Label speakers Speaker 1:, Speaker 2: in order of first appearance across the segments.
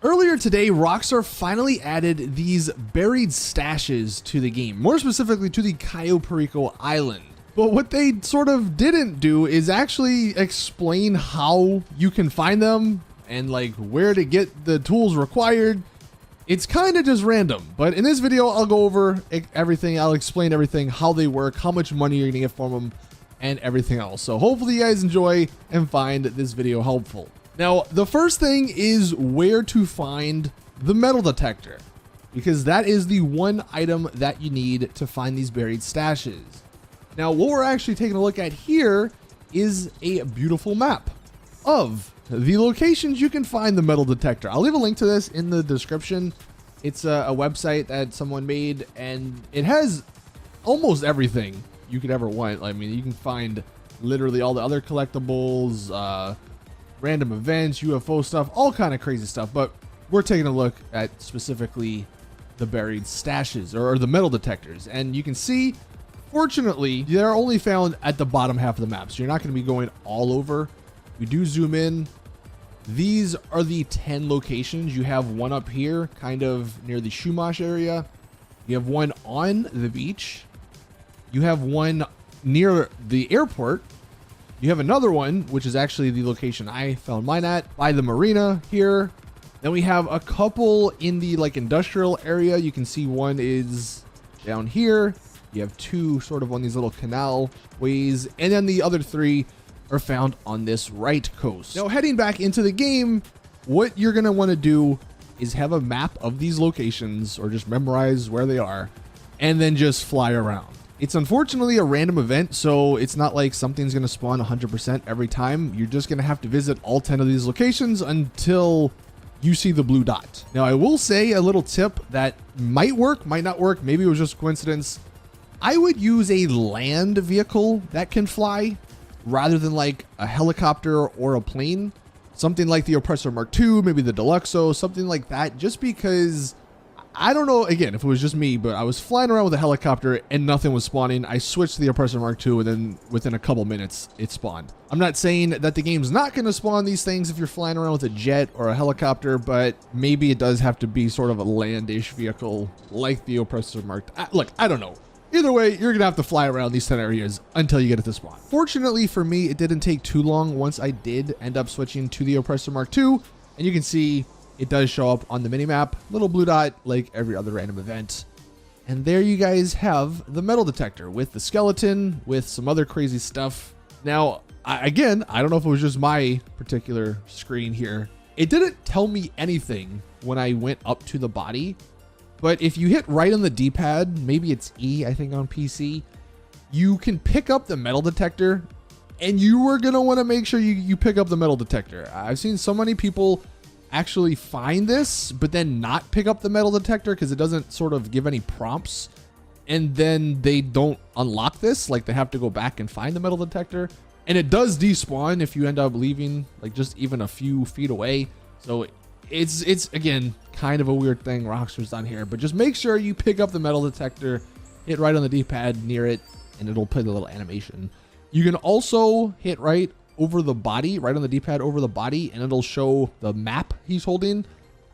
Speaker 1: Earlier today, Rockstar finally added these buried stashes to the game, more specifically to the Cayo Perico Island. But what they sort of didn't do is actually explain how you can find them and like where to get the tools required. It's kind of just random, but in this video, I'll go over everything. I'll explain everything, how they work, how much money you're gonna get from them, and everything else. So hopefully you guys enjoy and find this video helpful. Now, the first thing is where to find the metal detector, because that is the one item that you need to find these buried stashes. Now, what we're actually taking a look at here is a beautiful map of the locations you can find the metal detector. I'll leave a link to this in the description. It's a website that someone made, and it has almost everything you could ever want. I mean, you can find literally all the other collectibles, random events, UFO stuff, all kind of crazy stuff. But we're taking a look at specifically the buried stashes or the metal detectors. And you can see, fortunately, they're only found at the bottom half of the map. So you're not going to be going all over. We do zoom in. These are the 10 locations. You have one up here, kind of near the Shumash area. You have one on the beach. You have one near the airport. You have another one, which is actually the location I found mine at, by the marina here. Then we have a couple in the like industrial area. You can see one is down here. You have two sort of on these little canal ways. And then the other three are found on this right coast. Now, heading back into the game, what you're going to want to do is have a map of these locations, or just memorize where they are, and then just fly around. It's unfortunately a random event, so it's not like something's going to spawn 100% every time. You're just going to have to visit all 10 of these locations until you see the blue dot. Now, I will say a little tip that might work, might not work. Maybe it was just coincidence. I would use a land vehicle that can fly rather than like a helicopter or a plane. Something like the Oppressor Mark II, maybe the Deluxo, something like that, just because I don't know, again, if it was just me, but I was flying around with a helicopter and nothing was spawning. I switched to the Oppressor Mark II, and then within a couple minutes, it spawned. I'm not saying that the game's not going to spawn these things if you're flying around with a jet or a helicopter, but maybe it does have to be sort of a landish vehicle like the Oppressor Mark II. Look, I don't know. Either way, you're going to have to fly around these 10 areas until you get it to spawn. Fortunately for me, it didn't take too long once I did end up switching to the Oppressor Mark II, and you can see it does show up on the minimap, little blue dot like every other random event. And there you guys have the metal detector with the skeleton, with some other crazy stuff. Now, again, I don't know if it was just my particular screen here. It didn't tell me anything when I went up to the body, but if you hit right on the D-pad, maybe it's E, I think on PC, you can pick up the metal detector, and you are going to want to make sure you pick up the metal detector. I've seen so many people actually find this, but then not pick up the metal detector because it doesn't sort of give any prompts, and then they don't unlock this. Like, they have to go back and find the metal detector, and it does despawn if you end up leaving like just even a few feet away. So it's again kind of a weird thing Rockstar's done here, but just make sure you pick up the metal detector, hit right on the D-pad near it, and it'll play the little animation. You can also hit right over the body, right on the D-pad over the body, and it'll show the map he's holding.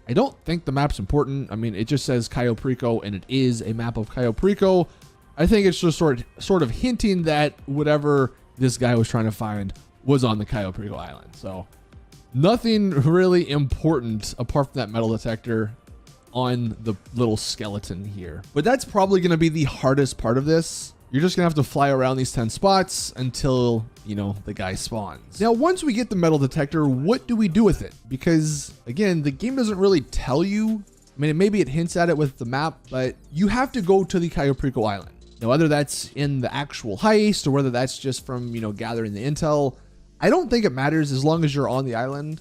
Speaker 1: I don't think the map's important. I mean, it just says Cayo Perico, and it is a map of Cayo Perico. I think it's just sort of hinting that whatever this guy was trying to find was on the Cayo Perico Island. So nothing really important apart from that metal detector on the little skeleton here. But that's probably going to be the hardest part of this. You're just going to have to fly around these 10 spots until, you know, the guy spawns. Now, once we get the metal detector, what do we do with it? Because, again, the game doesn't really tell you. I mean, maybe it hints at it with the map, but you have to go to the Cayo Perico Island. Now, whether that's in the actual heist or whether that's just from, you know, gathering the intel, I don't think it matters as long as you're on the island.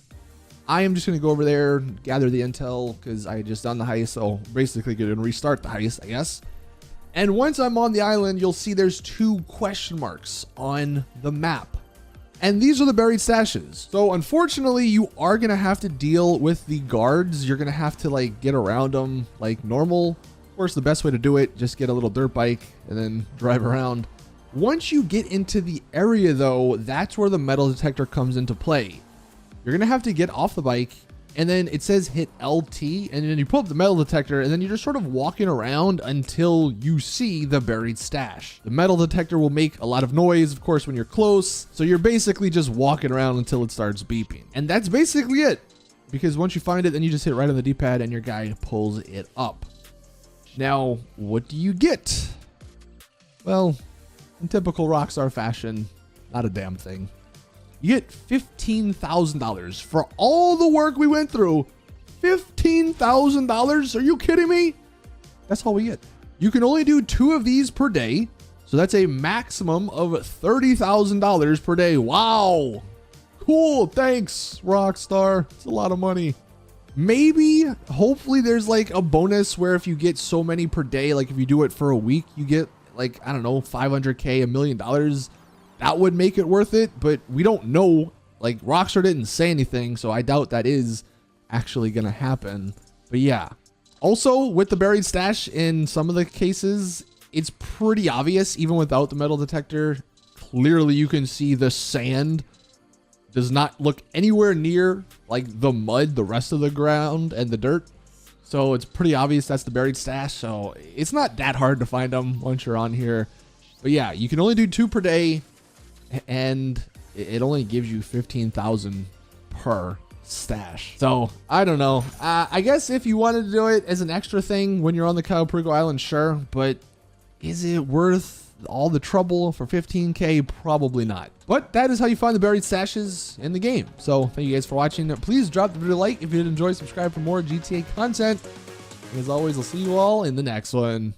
Speaker 1: I am just going to go over there, gather the intel, because I had just done the heist, so basically going to restart the heist, I guess. And once I'm on the island, you'll see there's 2 question marks on the map. And these are the buried stashes. So unfortunately, you are going to have to deal with the guards. You're going to have to like get around them like normal. Of course, the best way to do it, just get a little dirt bike and then drive around. Once you get into the area though, that's where the metal detector comes into play. You're going to have to get off the bike and then it says hit LT, and then you pull up the metal detector, and then you're just sort of walking around until you see the buried stash. The metal detector will make a lot of noise, of course, when you're close, so you're basically just walking around until it starts beeping. And that's basically it, because once you find it, then you just hit right on the D-pad and your guy pulls it up. Now, what do you get? Well, in typical Rockstar fashion, not a damn thing. You get $15,000 for all the work we went through. $15,000? Are you kidding me? That's all we get. You can only do 2 of these per day, so that's a maximum of $30,000 per day. Wow. Cool. Thanks, Rockstar. It's a lot of money. Maybe, hopefully there's like a bonus where if you get so many per day, like if you do it for a week, you get like, I don't know, $500K, $1 million. That would make it worth it, but we don't know. Like, Rockstar didn't say anything, so I doubt that is actually gonna happen. But yeah. Also, with the buried stash, in some of the cases, it's pretty obvious, even without the metal detector. Clearly, you can see the sand does not look anywhere near like the mud, the rest of the ground, and the dirt. So it's pretty obvious that's the buried stash. So it's not that hard to find them once you're on here. But yeah, you can only do 2 per day, and it only gives you 15,000 per stash. So I don't know. I guess if you wanted to do it as an extra thing when you're on the Cayo Perico Island, sure. But is it worth all the trouble for 15K? Probably not. But that is how you find the buried stashes in the game. So thank you guys for watching. Please drop the video a like if you did enjoy. Subscribe for more GTA content. And as always, I'll see you all in the next one.